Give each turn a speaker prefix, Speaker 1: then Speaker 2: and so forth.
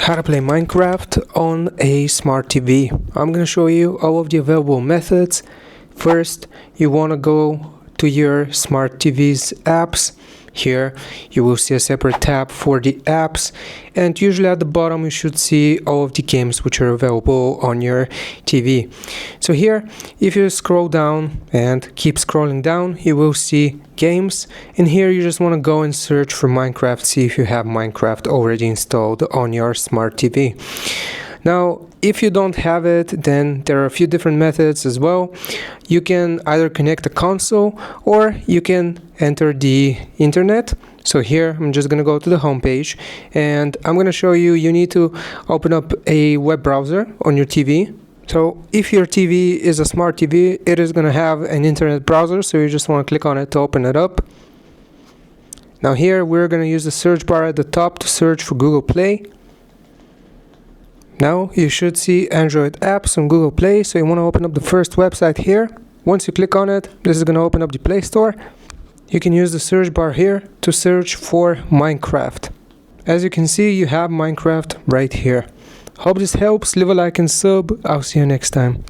Speaker 1: How to play Minecraft on a smart TV. I'm going to show you all of the available methods. First, you want to go to your smart TV's apps. Here you will see a separate tab for the apps, and usually at the bottom you should see all of the games which are available on your TV. So here, if you scroll down and keep scrolling down, you will see games, and here you just want to go and search for Minecraft, see if you have Minecraft already installed on your smart TV. Now, if you don't have it, then there are a few different methods as well. You can either connect a console or you can enter the internet. So here I'm just going to go to the home page, and I'm going to show you need to open up a web browser on your TV. So if your TV is a smart TV, it is going to have an internet browser, so you just want to click on it to open it up. Now here we're going to use the search bar at the top to search for Google Play. Now you should see Android apps on Google Play, so you want to open up the first website here. Once you click on it, this is going to open up the Play Store. You can use the search bar here to search for Minecraft. As you can see, you have Minecraft right here. Hope this helps. Leave a like and sub. I'll see you next time.